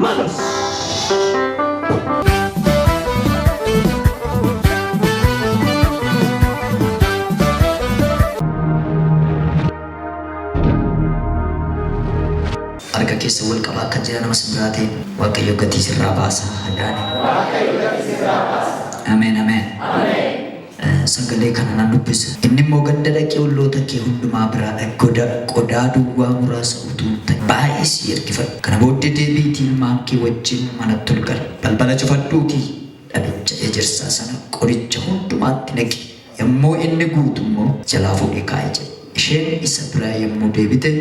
Vamos. Harga keessa wal qabaa kan jira nama simbiraatiin Waaqayyo gatii sirraa baasa hadaani. Ameen ameen. Sagalee kana nan dubbisa. Inni immoo ganda dhaqee olloota kee hundumaa biraa qodaa duwwaa muraasa utuu baay'ee si ergifadhu. Kana booddee deebiitii ilmaan kee wajjin manatti ol gal. Balbala cufadhuutii dhabicha ejersaa sana qoricha hundumaatti naqi. Yommuu inni guutu immoo jalaa fuudhee kaa'e jedhe. Isheen isa biraa yommuu deebite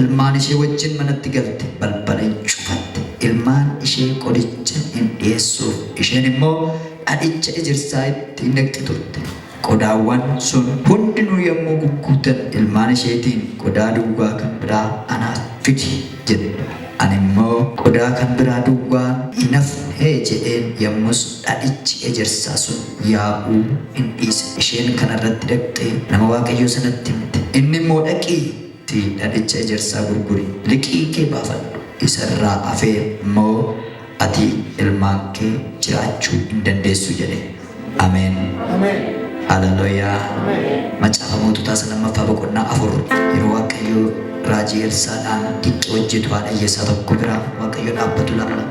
ilmaan ishee wajjin manatti galte balbala cufatte. Ilmaan ishee qoricha hin dhiyeessuuf isheen immoo dhadhicha ejersaa itti naqxi turte. Qodaawwan sun hundinuu yommuu gugguutan ilmaan isheetiin qodaa duwwaa kan biraa anaaf fidi jedhe. Ani immoo qodaa kan biraa duwwaa hin hafne jedheen yommus dhadhichi ejersaa sun yaa'uu hin dhiise. Isheen kanarratti dhaqxee nama Waaqayyoo sanatti himte. Inni immoo dhaqiitii dhadhicha ejersaa gurguri liqii kee baafadhu. Isarraa hafee immoo ati ilmaan kee jiraachuu hin dandeessu jedhe. Ameen. Haleluuyaa. Macaafa Moototaa lammaffaa boqonnaa 4 yeroo Waaqayyo raajii Elsaadhaan dinqii hojjetu haadha hiyyeessaa tokko biraa Waaqayyo dhaabbatu laala.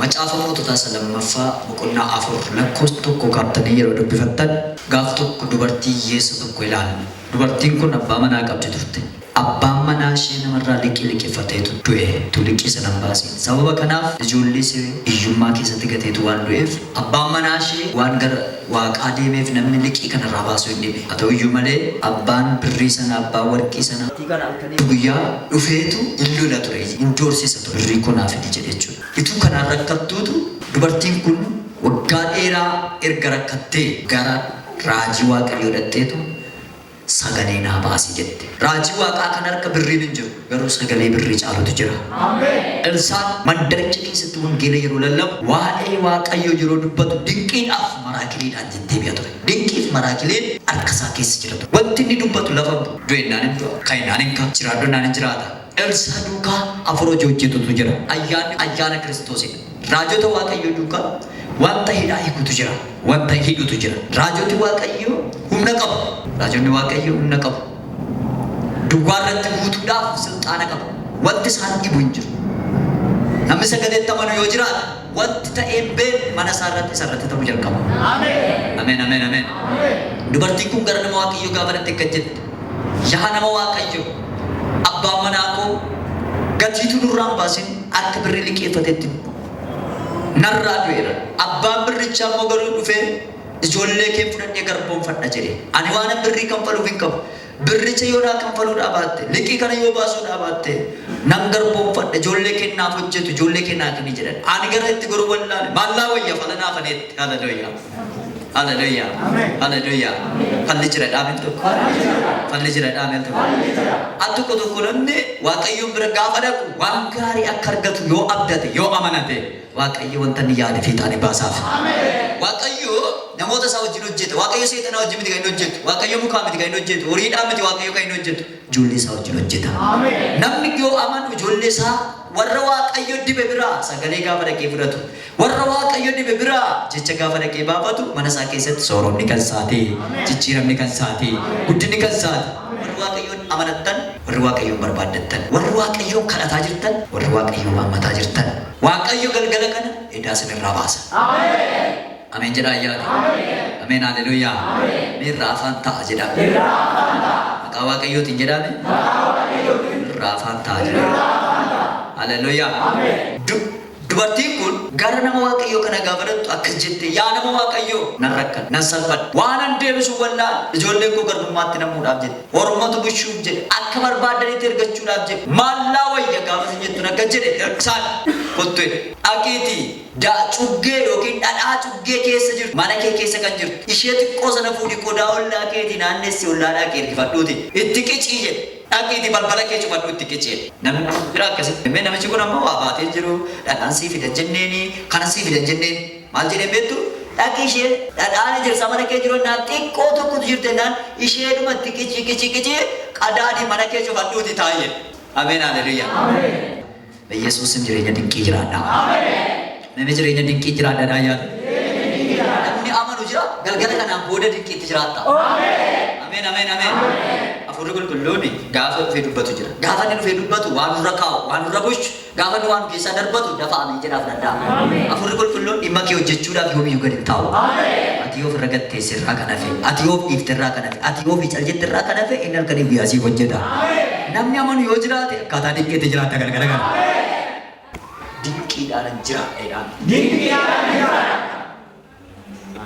Macaafa Moototaa lammaffaa boqonnaa 4 lakkoofsa tokko qabtanii yeroo dubbifattan gaaf tokko dubartii hiyyeessa tokko ilaalu. Dubartiin kun abbaa manaa qabdi turte. Abbaan manaa ishee namarraa liqeeffateetu du'e. Tu liqii sana hin baasin. Sababa kanaaf ijoollee ishee hiyyummaa keessatti gateetu waan du'eef abbaan manaa ishee waan gara Waaqaa deemeef namni liqii kanarraa baasuu hin dhibe. Haa ta'u iyyuu malee abbaan birrii sana abbaan warqii sana guyyaa dhufeetu hin lola ture, hin doorsisa ture. Birrii kunaaf fidi jedhe jechuudha. Ituu kanaan rakkattuutu dubartiin kun waggaa dheeraa erga rakkattee gara raajii Waaqayyoo dhaqxeetu sagalee naa baasi jette. Raajii Waaqaa kan harka birriin hin jiru garuu sagalee birrii caalutu jira. Elsaan mandaricha keessatti wangeela yeroo lallabu waa'ee Waaqayyoo yeroo dubbatu dinqiidhaaf maraakiliidhaan jettee biyya ture. Dinqiif maraakileen harka isaa keessa jira ture. Wanti inni dubbatu lafa du'ennaan hin du'a, ka'ennaan hin ka'a, jiraadhonnaan hin jiraata. Elsaa duukaa afur hojii hojjetutu jira. Ayyaana Kiristoosidha. Raajota Waaqayyoo duukaa wanta hidhaa hiikutu jira, wanta hidhutu jira. Raajoti Waaqayyoo humna qabu. Raajonni Waaqayyoo humna qabu. Duwwaa irratti guutuudhaaf sulxaana qabu. Wanti isaan dhibu hin jiru. Namni sagaleetti amanu yoo jiraate wanti ta'een beeku mana isaa irratti isa irratti ta'uu jalqaba. Ameen ameen ameen. Dubartiin kun gara nama Waaqayyoo gaafa dhatte akka jette yaa nama Waaqayyoo abbaan manaa koo gatiitu nurraan baasin akka birrii liqeeffateetti narraa du'eera. Abbaan birrichaa immoo garuu dhufee ijoollee kee fudhadhee garboomfadha jedhe. Ani waan birrii kanfaluuf hin qabu. Birricha yoo naa kanfaluudhaa baatte, liqii kana yoo baasuudhaa baatte nan garboomfadha. Ijoollee kee naaf hojjetu, ijoollee kee naa kenni jedhan. Ani gara itti goruu wallaale maallaa wayya fala naaf aneetti. Haleluuyaa. Haleluuyaa. Haleluuyaa. Falli jira dhaabeen tokko. Falli jira dhaabeen tokko. Ati tokko namni Waaqayyoon bira gaafa dhaqu waan gaarii akka argatu yoo abdate, yoo amanate Waaqayyo wanta inni yaade fiixaan baasaaf. Waaqayyo namoota isaa wajjin hojjeta. Waaqayyo seexanaa wajjin miti kan inni hojjetu. Waaqayyo mukaa miti kan inni hojjetu. Horiidhaan miti Waaqayyo kan inni hojjetu. Ijoollee isaa wajjin hojjeta. Namni yoo amanu ijoollee isaa warra Waaqayyo dibe biraa sagalee gaafa dhaqee fudhatu. Warra Waaqayyo dibe biraa jecha gaafa dhaqee baafatu mana isaa keessatti sooromni kan isaati, jijjiiramni kan isaati, guddinni kan isaati. Warri Waaqayyoon amanattan, warri Waaqayyoon barbaaddattan, warri Waaqayyoon kadhataa jirtan, warri Waaqayyoon waammataa jirtan. Waaqayyo galgala kana edaa isinirraa baasa. Ameen jedhaa ayyaana. Ameen haleluuyaa. Mirrafan ta'a jedhama. Maqaa Waaqayyootiin jedhame. Mirrafan ta'a jedhama. Hallelujah. Dubartiin kun gara nama Waaqayyoo kana gaafatattu akkas jette yaa nama Waaqayyoo nan rakkan nan salphadha waan an deebisu wallaa ijoolleen koo garbummaatti namuudhaaf jette hormatu bushuuf jedhe akka barbaadanitti ergachuudhaaf jedhe maallaa wayya gaafas jettu akka jedhe saan kottu aqiiti cuggee yookiin dhadhaa cuggee keessa jirtu mana kee keessa kan jirtu ishee xiqqoo sana fuudhi qodaa ollaa keetii naannessi ollaadhaa kee ergifadhuuti itti qicii jedhe Aqiiti balbala kee cufadhu itti qicee namni bira akkasitti mee namichi kun amma waa baatee jiru dhadhaan sii fidan jenneeni kana sii fidan jenneen maal jedhee beektu dhaqi ishee dhadhaan jirsa mana kee jiru naan xiqqoo tokkotu jirte naan isheedhuma itti qicii qadaadii mana kee cufadhuuti taa'ee ameen haleluuyaa በኢየሱስም jireenya dinqii jiraadha namni jireenya dinqii jiraadha yaada namni amanu jira galgala kanaan booda dinqiitti jiraata ameen ameen ameen Afurri qulqulluun gaafa dhufee dubbatu jira. Gaafa inni dhufee dubbatu waan nurra kaa'u, waan nurra bulchu, gaafa inni waan keessaa darbatu dafa ameen jedhaaf danda'a. Afurri qulqulluun dhimma kee hojjechuudhaaf yoomiyyuu gadi hin taa'u. Ati yoo ofirra gatteesse irraa kan hafe, ati yoo dhiifte irraa kan hafe, ati yoo fiical jette irraa kan hafe inni halkanii guyyaa siif hojjeta. Namni amanu yoo jiraate akkaataa dinqiitti jiraata galgala kana. Dinqiidhaan jiraadha. Dinqiidhaan jiraadha.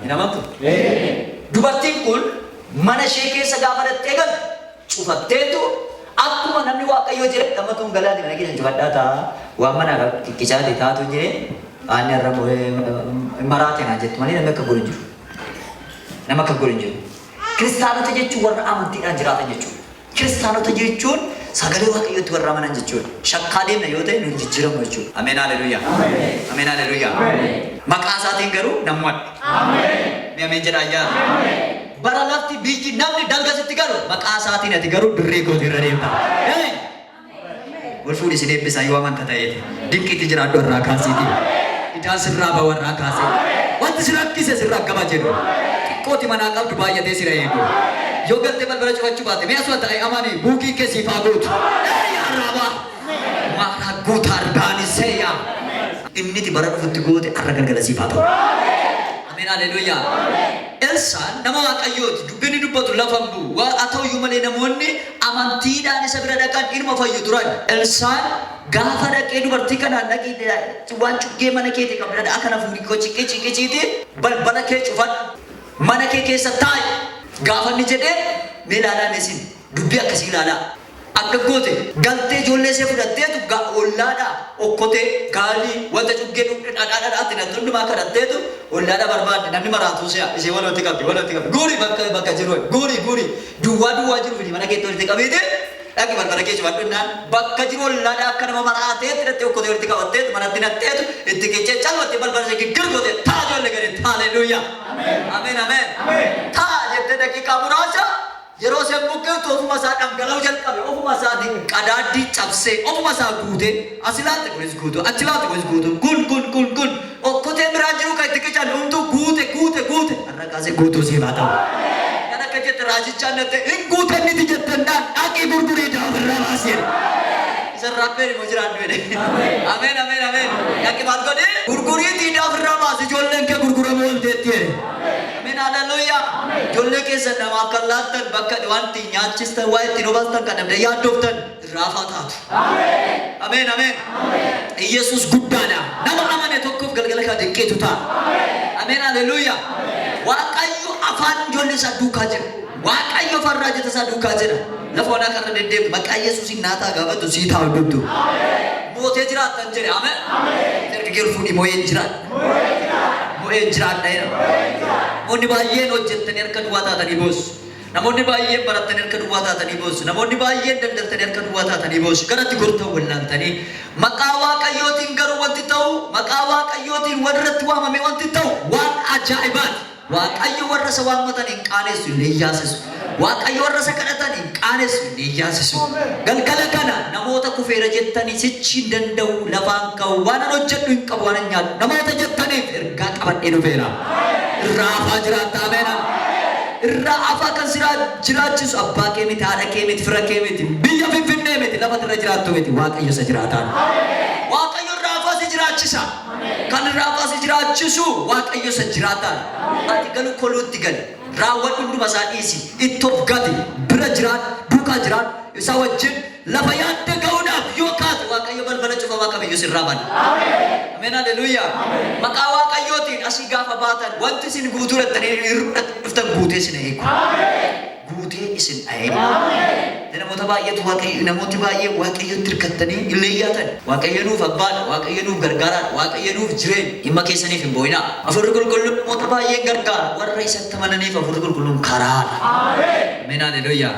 Hin amantu? Dubartiin kun mana ishee keessa gaafa dhattee galte cufatteetu akkuma namni Waaqayyoo jedhe namatuun galaati mana keessa cufadhaa ta'a waan mana kikkichaati taatu jedhe aanni irra maraateen jettu malee namni akka godhin jiru nama akka godhin jiru kiristaanota jechuun warra amantiidhaan jiraatan jechuudha kiristaanota jechuun sagalee Waaqayyootti warra amanan jechuudha shakkaa deemna yoo ta'e nuyi jijjiiramu jechuudha ameen haleluuyaa ameen haleluuyaa maqaa isaatiin garuu namwadha ameen ameen jedha ayyaana bara lafti biyyi namni dalgasitti galu maqaa isaatiin ati garuu dirree goote irra deemta. Wal fuudhi si deebisa yoo amanta ta'eeti. Dinqiitti jiraadhu irraa kaasiiti. Idaan sirraa bahu irraa kaasee. Wanti si rakkise sirraa akkama jedhu. Xiqqooti manaa qabdu baay'atee sira eegu. Yoo galtee balbala cufachuu baate mee asuma ta'e amanii buukii kee siif haa gootu. Yaarraaba. Maara guuta argaani seeyaa. Inniti bara dhufutti goote arra galgala siif haa ta'u. Ameen haleluuyaa. Elsaan nama Waaqayyooti dubbini dubbatu lafan bu'u haa ta'uyyuu malee namoonni amantiidhaan isa bira dhaqan ilma fayyu turan Elsaan gaafa dhaqee dubartii kanaan dhaqee waan cuggee mana keetii qabda dhaqaa kana fuudhii ciqiiti balbala kee cufadhu mana kee keessa taa'i gaafa inni jedhee mee ilaalaa isin dubbii akkasii ilaalaa akka goote galtee ijoollee ishee fudhatteetu ollaadhaa okkotee gaalii wanta cuggee dhadhaadhaatti natti hundumaa kadhatteetu ollaadhaa barbaadde namni maraatuu ishee walumatti qabdi guuri bakka jiru guuri duwwaa jiru fidi mana keetti walitti qabeete dhaqi balbala kee cufadhunnaan bakka jiru ollaadhaa akka nama maraateetti dhattee okkotee walitti qabatteetu manatti natteetu itti qicee calmattee balbala ishee giggirgote taa ijoollee gadeetti haleluuyaa ameen ameen taa jettee daqiiqaa muraasa yeroo sen buqqeetu ofuma isaa dhangala'uu jalqabe ofuma isaatiin qadaaddii cabsee ofuma isaa guute asilaatti kunis guutu achilaatti kunis guutu kun okkotee biraan jiru kan itti qicaan hunduu guute har'a kaasee guutuu siif haa ta'u. Kan akka jette raajichaan dhatte hin guute miti jettennaan dhaqii gurgurii daafirraa baasee. Isarraa beerimoo jiraannu jedhe. Ameen dhaqi maal godhe gurguriitii daafirraa baase ijoolleen kee gurguramuu olteetti jedhe. Haleluuyaa. Ijoollee keessan namaaf kan laattan bakka wanti nyaachistan waa ittiin obaastan kan namni yaaddooftan raafaa taatu. Ameen. Yesuus guddaadha. Nama amane tokkoof galgala kan dinqiitu ta'a. Ameen haleluuyaa. Waaqayyo afaan ijoollee isaa duukaa jira. Waaqayyo afaan raajota isaa duukaa jira. Lafa onaa kana deddeebi'u maqaa Yesuusiin naataa gaafatu sii taa'u dubdu. Mootee jiraattan jedhe ameen. Dargaggeessu fuudhii moo'ee jiraata. Moo'ee jiraadha jedha. Namoonni baay'een hojjettanii harka duwwaa taatanii boossu. Namoonni baay'een barattanii harka duwwaa taatanii boossu. Namoonni baay'een daldaltanii harka duwwaa taatanii boossu. Garatti gortan wallaaltanii maqaa Waaqayyootiin garuu wanti ta'u maqaa Waaqayyootiin warratti waamame wanti ta'u waan ajaa'ibaati. Waaqayyo warra isa waammatan hin qaanessu illee iyyaasisu. Waaqayyo warra isa kadhatan hin qaanessu illee iyyaasisu. Galgala kana namoota kufeera jettanii sichi hin danda'u lafaan ka'u waan an hojjedhu hin qabu waan an nyaadhu namoota jettaniif ergaa qabadhee dhufeera. Irraa afaa jiraata ameena. Irraa afaa kan jiraachisu abbaa kee miti haadha kee miti fira kee miti biyya Finfinnee miti lafa irra jiraattu miti Waaqayyo isa jiraataan. Waaqayyo irraa afaa si jiraachisa. jiraachisa. Kan raafas jiraachisu waaqayyo san jiraatan. Ati galu koluutti gali. Raawwan hunduma isaa dhiisi. Ittoof gadi bira jiraat duukaa jiraat isa wajjin lafa yaadda ga'uudhaaf yoo kaatu waaqayyo balbala cufamaa kamiyyuu sirraa bana. Ameen haleluuyaa. Maqaa waaqayyootiin asii gaafa baatan wanti isin guutuu dhattanii dhuftan guutee isin eegu. Guutee isin eegu. Namoota baay'eetu namooti baay'ee waaqayyotti hirkattanii illee yaatan. Waaqayyo nuuf abbaadha, waaqayyo nuuf gargaaraadha, waaqayyo nuuf jireenya. Dhimma keessaniif hin boo'inaa. Hafuurri qulqulluun namoota baay'ee gargaara. Warra isatti amananiif hafuurri qulqulluun karaadha. Ameen haleluuyaa.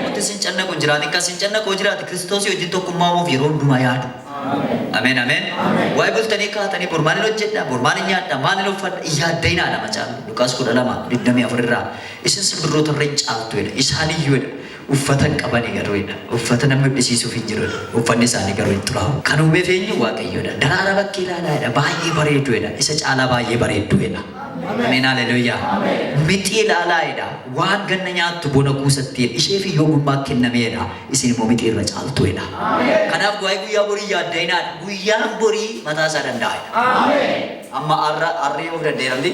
Wanti isin cannaqu hin jiraatu. Kan isin cannaqu jiraate Kiristoosii wajjin tokkummaa uumuuf yeroo hundumaa yaadu. Ameen ameen. Waa'ee bultanii kaatanii bormaan hin hojjedha, bormaan hin nyaadha, maal hin uffadha yaaddeeyinaadha macaan. Luqaas 12:24 irraa isin simbirroota irra hin caaltu jedha. Isaaniyyuudha. Uffata qabanii garuudha. Uffata namni dhisiisuuf hin jirudha. Uffanni isaanii garuu hin xuraa'u. Kan uumeef eenyu waaqayyoodha. Daraara bakkee ilaalaadha. Baay'ee bareeduudha. Isa caalaa baay'ee bareedduudha. Ameen haleluuyaa. Mixii ilaalaadha. Waan ganna nyaattu bona kuusattiin isheef yoogummaa kennameedha. Isin immoo mixii irra caaltuudha. Kanaaf guyyaa borii yaaddeeyinaadha. Guyyaan borii mataa isaa danda'aadha. Amma arree of danda'eeramti.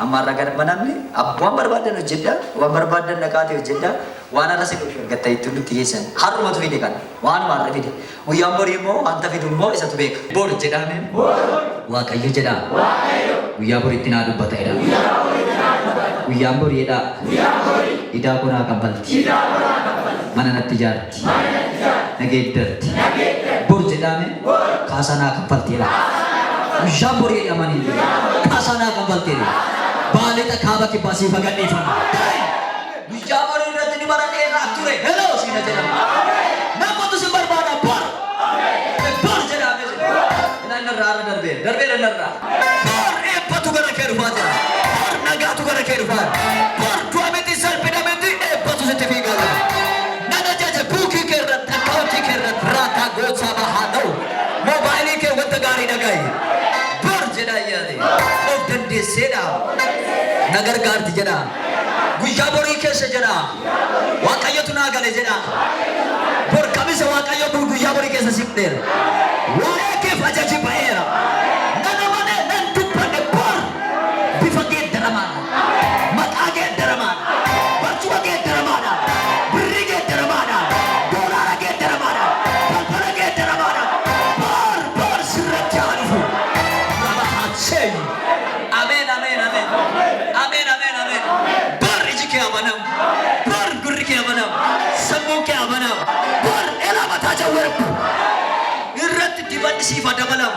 Amma arra gara manamni waan barbaadan hojjedha. Waan barbaadan naqaatee hojjedha. Waan arra sin gatta itti nutti geessan. Harumatu fide kan. Waan arra fide. Guyyaan borii immoo wanta fidu immoo isatu beeka. Bor jedhame. Waaqayyo jedha. Guyyaa boriitti naa dubbatedha. Guyyaan boriidha. Idaa kunaa kaffalti. Mana natti ijaarti. Nageeddarti. Bor jedhame. Kaasaa naa kaffaltiidha. Guyyaan boriidha manii. Kaasaa naa kaffaltiidha. Baaleta kaaba kibbaasii fagadheeffama. Guyyaa borii irratti ni baratee irraa ture. Hello siina jedhama. Namoota si barbaada bar. Bar jedhame. Narraa darbee narraa. Bar eebbatu gara kee dhufaa jira. Bar nagaatu gara kee dhufaa. Bar du'ameti salphidhameti eebbatu sitti fiigaa jira. Nana jaja buukii kee irratti akkaawuntii kee irratti raataa gootsaa bahaa ta'u. Moobaayilii kee wanta gaarii dhaga'i. Bar jedhaa yaade. Of dandeesseedha. Na gargaarti jedha. Guyyaa borii keessa jedha. Waaqayyotu naa gale jedha. Bor kamisa waaqayyo guyyaa borii keessa siqdeera. Waa'ee keef ajaji ba'eera. Nana malee nan dubbanne bor bifa geeddaramaadha. Maqaa geeddaramaadha. Barcuma geeddaramaadha. Birrii geeddaramaadha. Doolaara geeddaramaadha. Balbala geeddaramaadha. Bor sirratti haa dhufu. Nama haasee. Ameen ameen ameen. Ameen ameen ameen. Bor iji kee amanam. Bor gurri kee amanam. Sammuu kee amanam. Bor elaa mataa jawweeru. Irratti dibanni siifa dabalam.